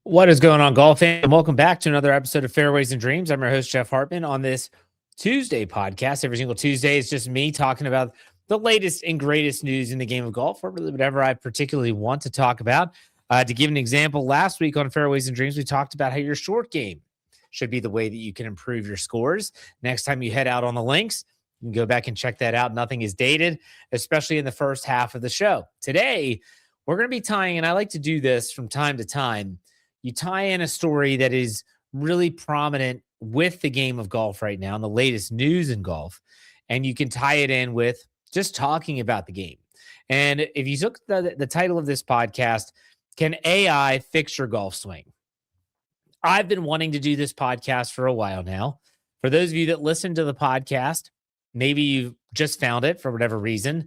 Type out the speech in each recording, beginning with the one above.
What is going on, golf fans? And welcome back to another episode of Fairways and Dreams. I'm your host, Jeff Hartman. On this Tuesday podcast, every single Tuesday, it's just me talking about the latest and greatest news in the game of golf, or really whatever I particularly want to talk about. To give an example, last week on Fairways and Dreams, we talked about how your short game should be the way that you can improve your scores. Next time you head out on the links, you can go back and check that out. Nothing is dated, especially in the first half of the show. Today, we're going to be tying, and I like to do this from time to time. You tie in a story that is really prominent with the game of golf right now and the latest news in golf, and you can tie it in with just talking about the game. And if you took the title of this podcast, Can AI Fix Your Golf Swing? I've been wanting to do this podcast for a while now. For those of you that listen to the podcast, maybe you just found it for whatever reason.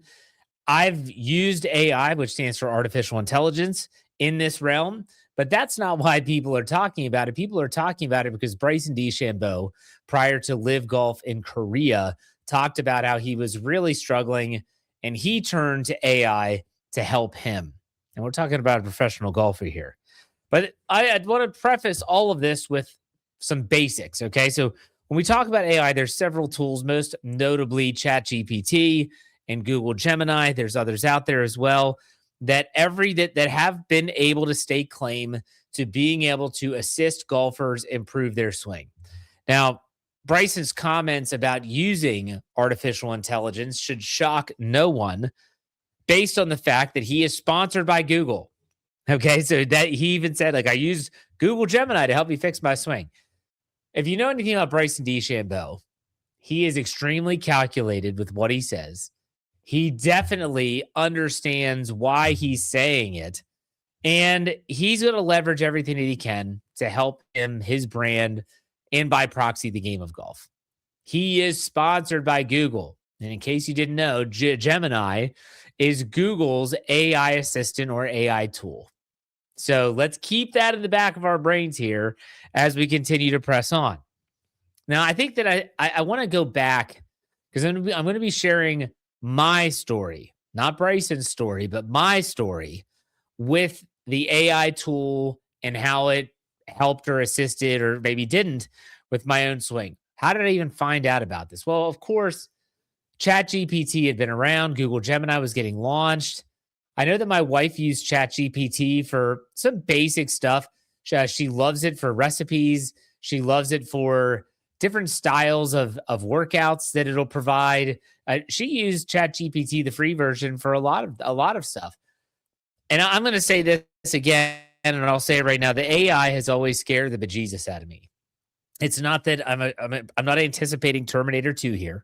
I've used AI, which stands for artificial intelligence, in this realm, but that's not why people are talking about it. People are talking about it because Bryson DeChambeau, prior to Live Golf in Korea, talked about how he was really struggling and he turned to AI to help him. And we're talking about a professional golfer here. But I want to preface all of this with some basics. Okay. So when we talk about AI, there's several tools, most notably ChatGPT and Google Gemini. There's others out there as well that have been able to stake claim to being able to assist golfers improve their swing. Now, Bryson's comments about using artificial intelligence should shock no one based on the fact that he is sponsored by Google. Okay, so that he even said, like, I use Google Gemini to help me fix my swing. If you know anything about Bryson DeChambeau, he is extremely calculated with what he says. He definitely understands why he's saying it. And he's going to leverage everything that he can to help him, his brand, and by proxy, the game of golf. He is sponsored by Google. And in case you didn't know, Gemini is Google's AI assistant or AI tool. So let's keep that in the back of our brains here as we continue to press on. Now, I think that I want to go back because I'm going to be sharing my story, not Bryson's story, but my story with the AI tool and how it helped or assisted or maybe didn't with my own swing. How did I even find out about this? Well, of course, ChatGPT had been around. Google Gemini was getting launched. I know that my wife used ChatGPT for some basic stuff. She loves it for recipes. She loves it for different styles of workouts that it'll provide. She used ChatGPT, the free version, for a lot of stuff. And I'm going to say this again, and I'll say it right now: the AI has always scared the bejesus out of me. It's not that I'm not anticipating Terminator 2 here.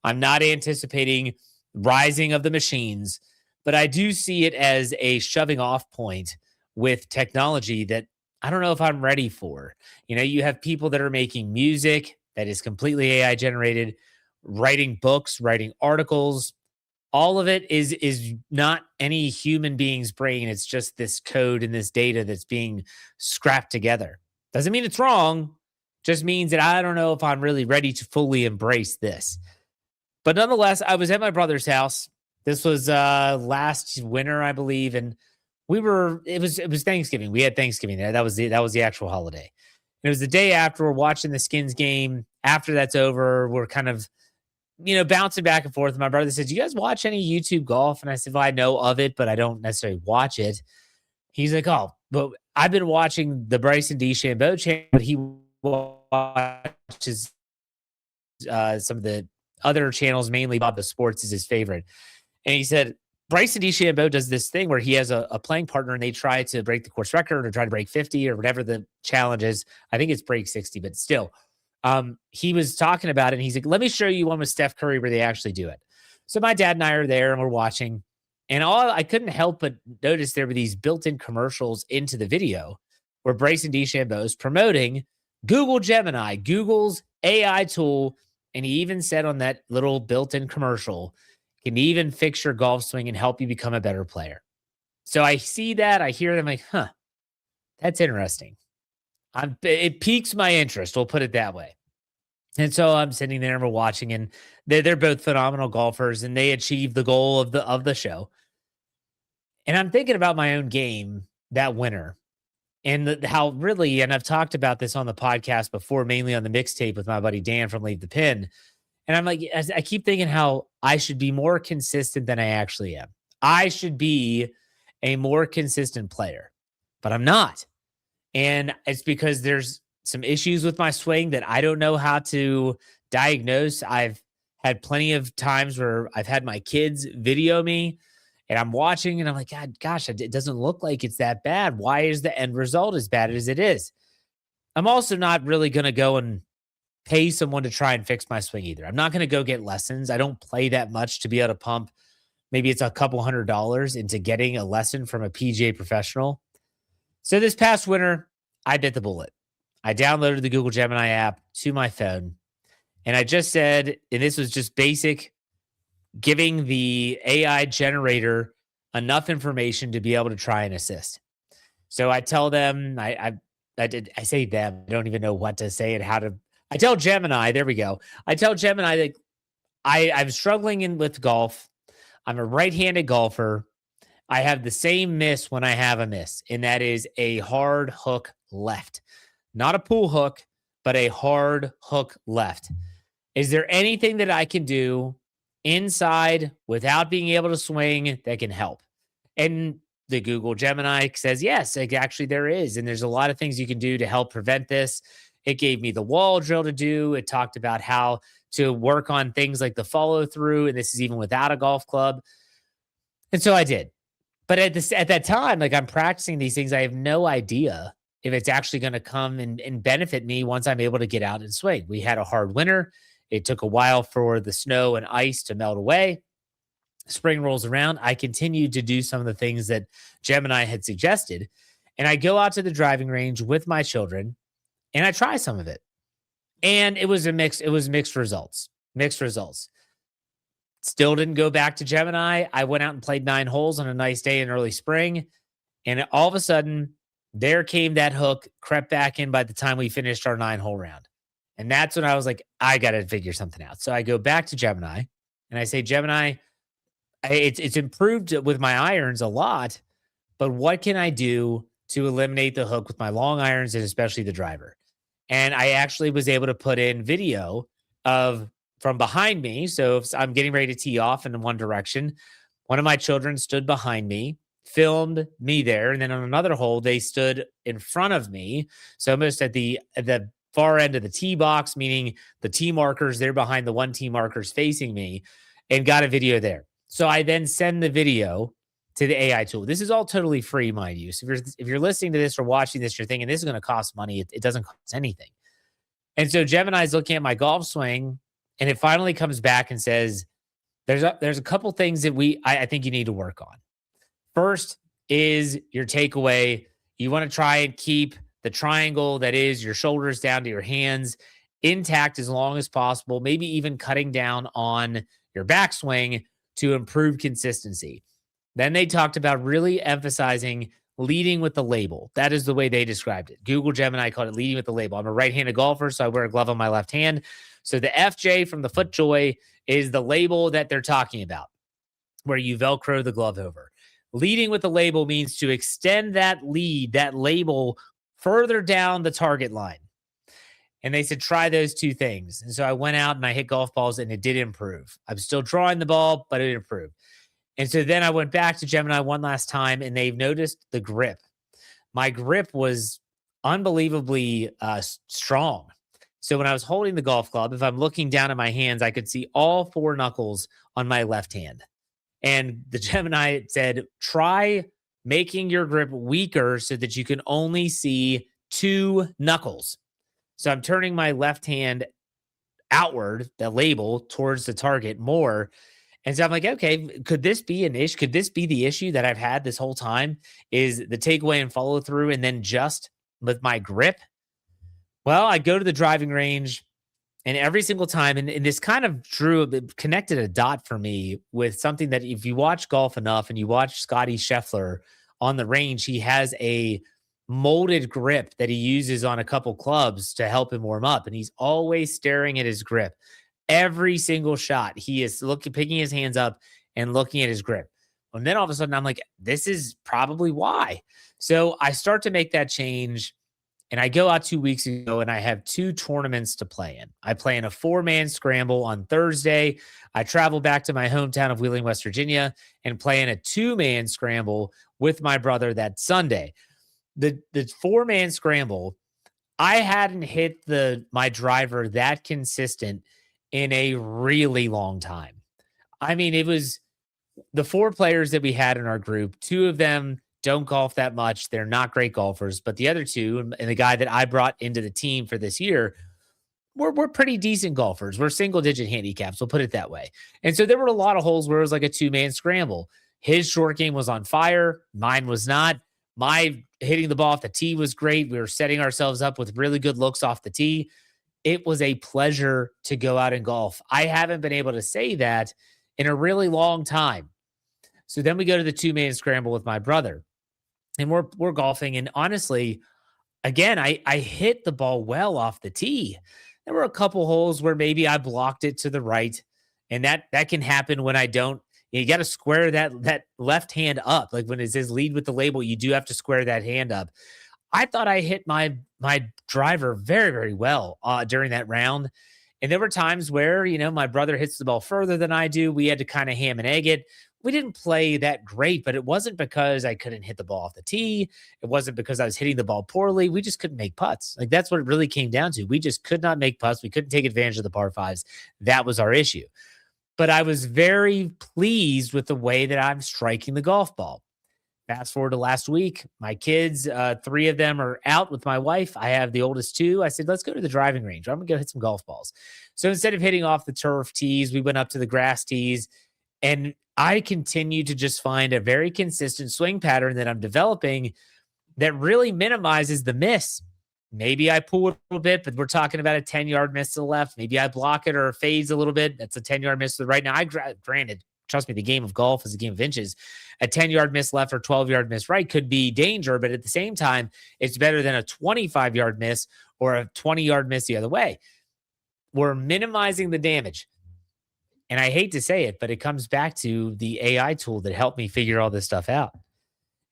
I'm not anticipating rising of the machines, but I do see it as a shoving off point with technology that I don't know if I'm ready for. You know, you have people that are making music that is completely AI generated, writing books, writing articles. All of it is not any human being's brain. It's just this code and this data that's being scrapped together. Doesn't mean it's wrong. Just means that I don't know if I'm really ready to fully embrace this. But nonetheless, I was at my brother's house. This was last winter, I believe, and it was Thanksgiving. We had Thanksgiving there. That was the actual holiday. And it was the day after we're watching the Skins game. After that's over, we're kind of, bouncing back and forth. My brother said, "Do you guys watch any YouTube golf?" And I said, "Well, I know of it, but I don't necessarily watch it." He's like, "Oh, but I've been watching the Bryson DeChambeau channel, but he watches some of the other channels, mainly Bob the Sports is his favorite." And he said, Bryson DeChambeau does this thing where he has a playing partner and they try to break the course record or try to break 50 or whatever the challenge is. I think it's break 60, but still. He was talking about it and he's like, "Let me show you one with Steph Curry where they actually do it." So my dad and I are there and we're watching. And I couldn't help but notice there were these built-in commercials into the video where Bryson DeChambeau is promoting Google Gemini, Google's AI tool. And he even said on that little built-in commercial, can even fix your golf swing and help you become a better player. So I see that, I hear them like, that's interesting. It piques my interest. We'll put it that way. And so I'm sitting there and we're watching, and they're both phenomenal golfers, and they achieved the goal of the show. And I'm thinking about my own game that winter, And how really, and I've talked about this on the podcast before, mainly on the mixtape with my buddy Dan from Leave the Pin. And I'm like, I keep thinking how I should be more consistent than I actually am. I should be a more consistent player, but I'm not. And it's because there's some issues with my swing that I don't know how to diagnose. I've had plenty of times where I've had my kids video me and I'm watching and I'm like, God, gosh, it doesn't look like it's that bad. Why is the end result as bad as it is? I'm also not really going to go and pay someone to try and fix my swing either. I'm not going to go get lessons. I don't play that much to be able to pump. Maybe it's a couple $100 into getting a lesson from a PGA professional. So this past winter, I bit the bullet. I downloaded the Google Gemini app to my phone. And I just said, and this was just basic, giving the AI generator enough information to be able to try and assist. So I tell them, I say them, I don't even know what to say and how to. I tell Gemini, there we go. I tell Gemini that I'm struggling with golf. I'm a right-handed golfer. I have the same miss when I have a miss, and that is a hard hook left. Not a pull hook, but a hard hook left. Is there anything that I can do inside without being able to swing that can help? And the Google Gemini says, yes, actually there is. And there's a lot of things you can do to help prevent this. It gave me the wall drill to do. It talked about how to work on things like the follow through. And this is even without a golf club. And so I did. But at that time, like I'm practicing these things, I have no idea if it's actually going to come and benefit me once I'm able to get out and swing. We had a hard winter. It took a while for the snow and ice to melt away. Spring rolls around. I continued to do some of the things that Gemini had suggested. And I go out to the driving range with my children and I try some of it. And it was mixed results. Mixed results. Still didn't go back to Gemini. I went out and played 9 holes on a nice day in early spring. And all of a sudden, there came that hook, crept back in by the time we finished our 9-hole round. And that's when I was like, I got to figure something out. So I go back to Gemini and I say, Gemini, it's improved with my irons a lot, but what can I do to eliminate the hook with my long irons and especially the driver? And I actually was able to put in video of from behind me. So if I'm getting ready to tee off in one direction, one of my children stood behind me, filmed me there. And then on another hole, they stood in front of me. So almost at the far end of the tee box, meaning the tee markers, they're behind the one tee markers facing me, and got a video there. So I then send the video to the AI tool. This is all totally free, mind you. So if you're listening to this or watching this, you're thinking this is going to cost money. It doesn't cost anything. And so Gemini is looking at my golf swing, and it finally comes back and says, there's a couple things that I think you need to work on. First is your takeaway. You want to try and keep the triangle that is your shoulders down to your hands intact as long as possible, maybe even cutting down on your backswing to improve consistency. Then they talked about really emphasizing leading with the label. That is the way they described it. Google Gemini called it leading with the label. I'm a right-handed golfer, so I wear a glove on my left hand. So the FJ from the FootJoy is the label that they're talking about, where you Velcro the glove over. Leading with the label means to extend that lead, that label, further down the target line. And they said, try those two things. And so I went out and I hit golf balls and it did improve. I'm still drawing the ball, but it improved. And so then I went back to Gemini one last time and they've noticed the grip. My grip was unbelievably strong. So when I was holding the golf club, if I'm looking down at my hands, I could see all 4 knuckles on my left hand. And the Gemini said, try making your grip weaker so that you can only see 2 knuckles. So I'm turning my left hand outward, the label, towards the target more. And so I'm like, okay, could this be an issue? Could this be the issue that I've had this whole time is the takeaway and follow through and then just with my grip? Well, I go to the driving range and every single time, and this kind of connected a dot for me with something that if you watch golf enough and you watch Scotty Scheffler on the range, he has a molded grip that he uses on a couple clubs to help him warm up. And he's always staring at his grip. Every single shot, he is picking his hands up and looking at his grip. And then all of a sudden I'm like, this is probably why. So I start to make that change and I go out 2 weeks ago and I have two tournaments to play in. I play in a 4-man scramble on Thursday. I travel back to my hometown of Wheeling, West Virginia, and play in a 2-man scramble with my brother that Sunday. The 4-man scramble, I hadn't hit my driver that consistent in a really long time. I mean, it was the 4 players that we had in our group. 2 of them don't golf that much. They're not great golfers, but the other 2 and the guy that I brought into the team for this year, we're pretty decent golfers. We're single digit handicaps. We'll put it that way. And so there were a lot of holes where it was like a 2-man scramble. His short game was on fire. Mine was not. My hitting the ball off the tee was great. We were setting ourselves up with really good looks off the tee. It was a pleasure to go out and golf. I haven't been able to say that in a really long time. So then we go to the 2-man scramble with my brother, and we're golfing. And honestly, again, I hit the ball well off the tee. There were a couple holes where maybe I blocked it to the right, and that can happen when I don't. You got to square that left hand up. Like when it says lead with the label, you do have to square that hand up. I thought I hit my driver very, very well during that round. And there were times where, my brother hits the ball further than I do. We had to kind of ham and egg it. We didn't play that great, but it wasn't because I couldn't hit the ball off the tee. It wasn't because I was hitting the ball poorly. We just couldn't make putts. Like that's what it really came down to. We just could not make putts. We couldn't take advantage of the par fives. That was our issue. But I was very pleased with the way that I'm striking the golf ball. Fast forward to last week, my kids, 3 of them are out with my wife. I have the oldest 2. I said, let's go to the driving range. I'm going to go hit some golf balls. So instead of hitting off the turf tees, we went up to the grass tees. And I continue to just find a very consistent swing pattern that I'm developing that really minimizes the miss. Maybe I pull it a little bit, but we're talking about a 10-yard miss to the left. Maybe I block it or it fades a little bit. That's a 10-yard miss to the right. Now, granted, trust me, the game of golf is a game of inches. A 10-yard miss left or 12-yard miss right could be danger, but at the same time, it's better than a 25-yard miss or a 20-yard miss the other way. We're minimizing the damage. And I hate to say it, but it comes back to the AI tool that helped me figure all this stuff out.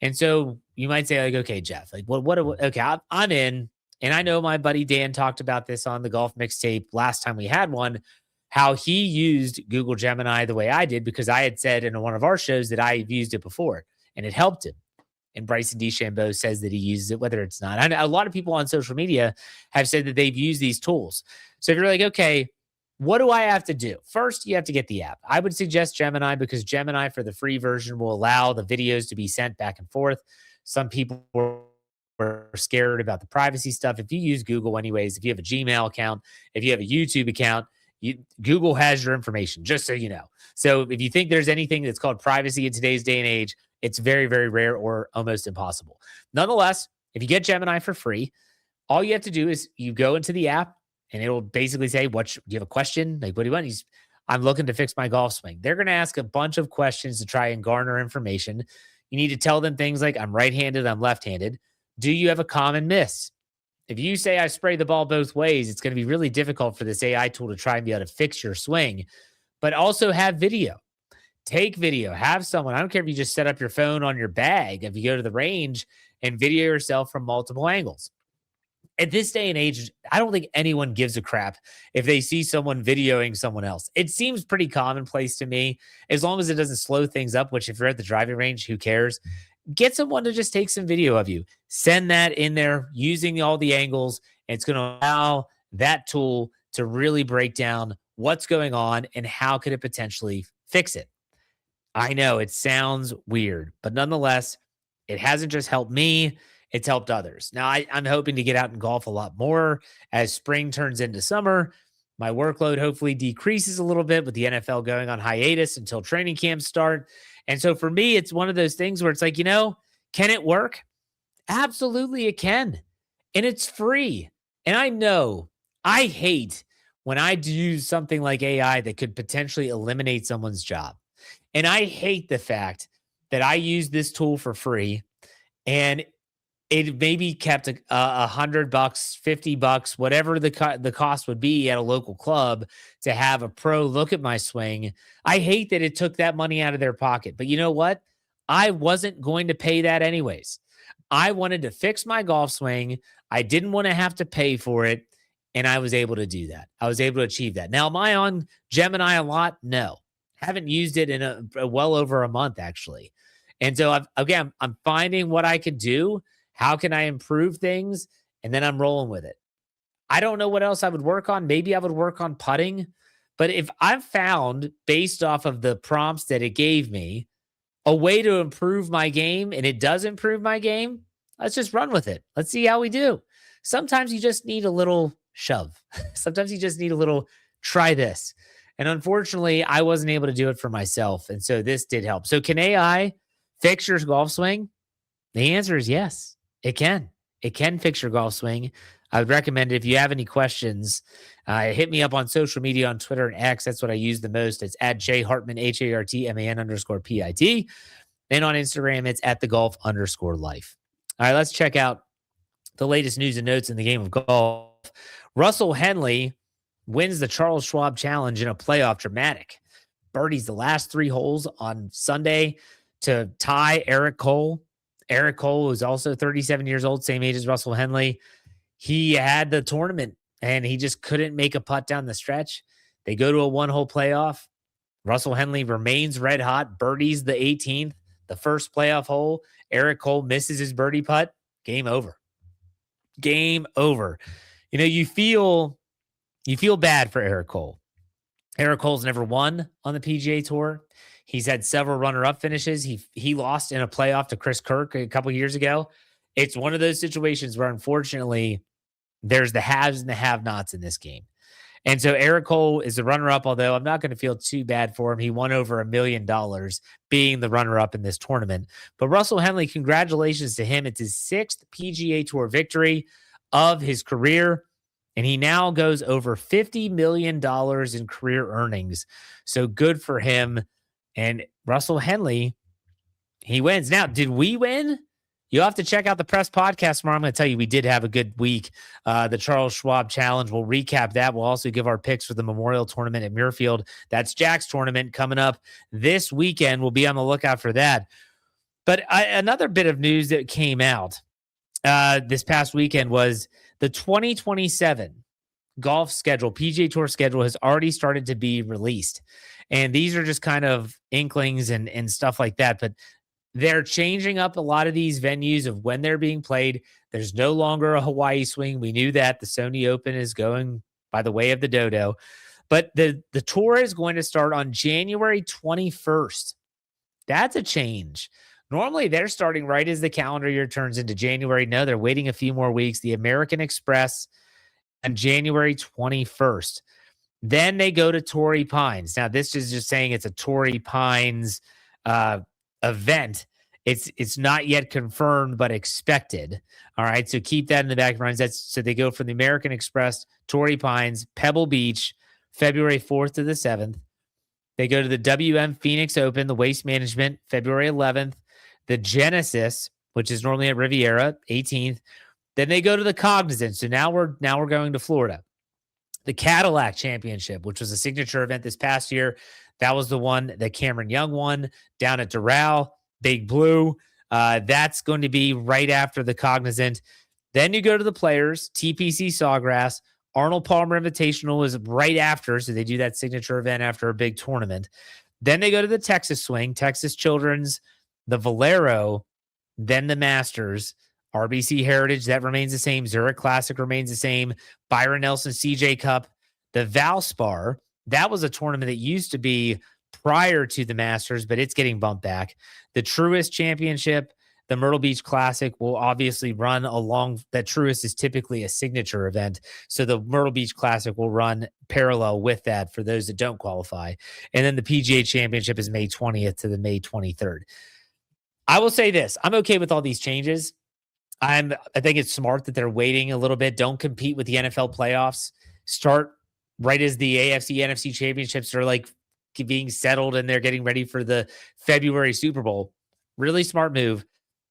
And so you might say, like, okay, Jeff, like, okay, I'm in. And I know my buddy Dan talked about this on the golf mixtape last time we had one, how he used Google Gemini the way I did, because I had said in one of our shows that I've used it before and it helped him. And Bryson DeChambeau says that he uses it, whether it's not. I know a lot of people on social media have said that they've used these tools. So if you're like, okay, what do I have to do? First, you have to get the app. I would suggest Gemini because Gemini for the free version will allow the videos to be sent back and forth. Some people were scared about the privacy stuff. If you use Google anyways, if you have a Gmail account, if you have a YouTube account, Google has your information, just so you know. So if you think there's anything that's called privacy in today's day and age, it's very, very rare or almost impossible. Nonetheless, if you get Gemini for free, all you have to do is you go into the app and it'll basically say, do you have a question? Like, what do you want? I'm looking to fix my golf swing. They're going to ask a bunch of questions to try and garner information. You need to tell them things like, I'm right-handed, I'm left-handed. Do you have a common miss? If you say I spray the ball both ways, it's going to be really difficult for this AI tool to try and be able to fix your swing, but also have video. Take video, have someone. I don't care if you just set up your phone on your bag. If you go to the range and video yourself from multiple angles. At this day and age, I don't think anyone gives a crap if they see someone videoing someone else. It seems pretty commonplace to me, as long as it doesn't slow things up, which if you're at the driving range, who cares? Get someone to just take some video of you. Send that in there using all the angles. And it's going to allow that tool to really break down what's going on and how could it potentially fix it. I know it sounds weird, but nonetheless, it hasn't just helped me. It's helped others. Now, I'm hoping to get out and golf a lot more as spring turns into summer. My workload hopefully decreases a little bit with the NFL going on hiatus until training camps start. And so for me, it's one of those things where it's like, can it work? Absolutely it can. And it's free. And I know I hate when I use something like AI that could potentially eliminate someone's job. And I hate the fact that I use this tool for free and it maybe kept $100, $50, whatever the cost would be at a local club to have a pro look at my swing. I hate that it took that money out of their pocket. But you know what? I wasn't going to pay that anyways. I wanted to fix my golf swing. I didn't want to have to pay for it. And I was able to do that. I was able to achieve that. Now, am I on Gemini a lot? No. Haven't used it in a well over a month, actually. And so, I'm finding what I could do. How can I improve things? And then I'm rolling with it. I don't know what else I would work on. Maybe I would work on putting. But if I've found, based off of the prompts that it gave me, a way to improve my game and it does improve my game, let's just run with it. Let's see how we do. Sometimes you just need a little shove. Sometimes you just need a little try this. And unfortunately, I wasn't able to do it for myself. And so this did help. So can AI fix your golf swing? The answer is yes, it can. It can fix your golf swing. I would recommend it. If you have any questions, hit me up on social media on Twitter and X. That's what I use the most. It's at J Hartman, HARTMAN_PIT. And on Instagram, it's at @thegolf_life. All right, let's check out the latest news and notes in the game of golf. Russell Henley wins the Charles Schwab Challenge in a playoff. Dramatic. Birdies the last 3 holes on Sunday to tie Eric Cole. Eric Cole was also 37 years old, same age as Russell Henley. He had the tournament and he just couldn't make a putt down the stretch. They go to a 1-hole playoff. Russell Henley remains red hot, birdies the 18th, the first playoff hole. Eric Cole misses his birdie putt. Game over. Game over. You know, you feel bad for Eric Cole. Eric Cole's never won on the PGA Tour. He's had several runner-up finishes. He lost in a playoff to Chris Kirk a couple years ago. It's one of those situations where, unfortunately, there's the haves and the have-nots in this game. And so Eric Cole is the runner-up, although I'm not going to feel too bad for him. He won over $1 million being the runner-up in this tournament. But Russell Henley, congratulations to him. It's his 6th PGA Tour victory of his career. And he now goes over $50 million in career earnings. So good for him. And Russell Henley, he wins. Now, did we win? You'll have to check out the press podcast tomorrow. I'm going to tell you we did have a good week. The Charles Schwab Challenge. We'll recap that. We'll also give our picks for the Memorial Tournament at Muirfield. That's Jack's tournament coming up this weekend. We'll be on the lookout for that. But another bit of news that came out this past weekend was the 2027 golf schedule, PGA Tour schedule, has already started to be released. And these are just kind of inklings and stuff like that. But they're changing up a lot of these venues of when they're being played. There's no longer a Hawaii swing. We knew that. The Sony Open is going by the way of the dodo. But the tour is going to start on January 21st. That's a change. Normally, they're starting right as the calendar year turns into January. No, they're waiting a few more weeks. The American Express on January 21st. Then they go to Torrey Pines. Now, this is just saying it's a Torrey Pines event. It's not yet confirmed, but expected. All right, so keep that in the back of your minds. So they go from the American Express, Torrey Pines, Pebble Beach, February 4th to the 7th. They go to the WM Phoenix Open, the Waste Management, February 11th. The Genesis, which is normally at Riviera, 18th. Then they go to the Cognizant. So now we're going to Florida. The Cadillac Championship, which was a signature event this past year. That was the one that Cameron Young won down at Doral, Big Blue. That's going to be right after the Cognizant. Then you go to the Players, TPC Sawgrass. Arnold Palmer Invitational is right after, so they do that signature event after a big tournament. Then they go to the Texas Swing, Texas Children's, the Valero, then the Masters, RBC Heritage, that remains the same. Zurich Classic remains the same. Byron Nelson CJ Cup, the Valspar, that was a tournament that used to be prior to the Masters, but it's getting bumped back. The Truist Championship, the Myrtle Beach Classic will obviously run along. That Truist is typically a signature event. So the Myrtle Beach Classic will run parallel with that for those that don't qualify. And then the PGA Championship is May 20th to the May 23rd. I will say this. I'm okay with all these changes. I think it's smart that they're waiting a little bit. Don't compete with the NFL playoffs. Start right as the AFC, NFC championships are like being settled and they're getting ready for the February Super Bowl. Really smart move.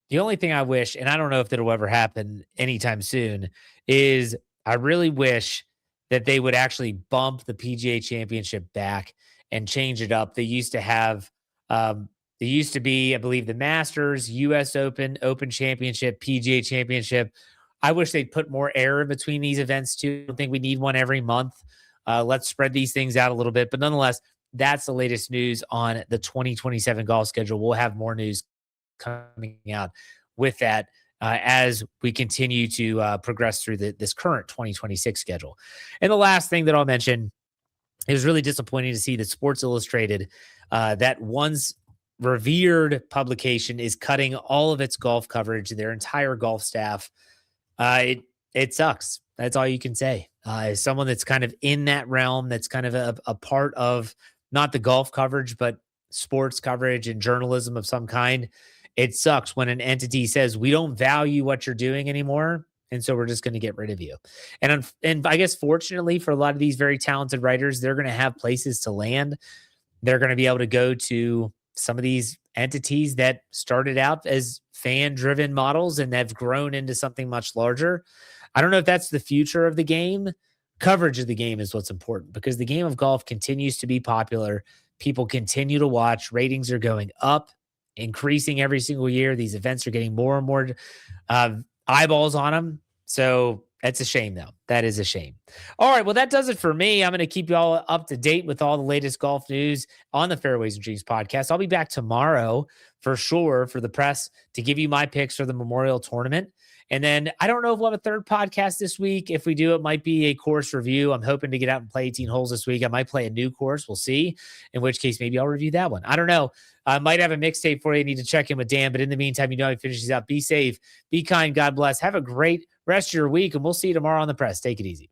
The only thing I wish, and I don't know if that'll ever happen anytime soon, is I really wish that they would actually bump the PGA Championship back and change it up. They used to have There used to be, I believe, the Masters, US Open, Open Championship, PGA Championship. I wish they'd put more air in between these events too. I don't think we need one every month. Let's spread these things out a little bit. But nonetheless, that's the latest news on the 2027 golf schedule. We'll have more news coming out with that as we continue to progress through this current 2026 schedule. And the last thing that I'll mention, it was really disappointing to see that Sports Illustrated, that once revered publication, is cutting all of its golf coverage, their entire golf staff. It sucks. That's all you can say. As someone that's kind of in that realm, that's kind of a part of not the golf coverage, but sports coverage and journalism of some kind, it sucks when an entity says, we don't value what you're doing anymore, and so we're just going to get rid of you. And I guess fortunately for a lot of these very talented writers, they're going to have places to land. They're going to be able to go to some of these entities that started out as fan-driven models and have grown into something much larger. I don't know if that's the future of the game. Coverage of the game is what's important, because the game of golf continues to be popular. People continue to watch. Ratings are going up, increasing every single year. These events are getting more and more eyeballs on them. So that's a shame, though. That is a shame. All right. Well, that does it for me. I'm going to keep you all up to date with all the latest golf news on the Fairways and Dreams podcast. I'll be back tomorrow for sure for the press to give you my picks for the Memorial Tournament. And then I don't know if we'll have a third podcast this week. If we do, it might be a course review. I'm hoping to get out and play 18 holes this week. I might play a new course. We'll see. In which case, maybe I'll review that one. I don't know. I might have a mixtape for you. I need to check in with Dan. But in the meantime, you know how he finishes out. Be safe. Be kind. God bless. Have a great rest of your week. And we'll see you tomorrow on the press. Take it easy.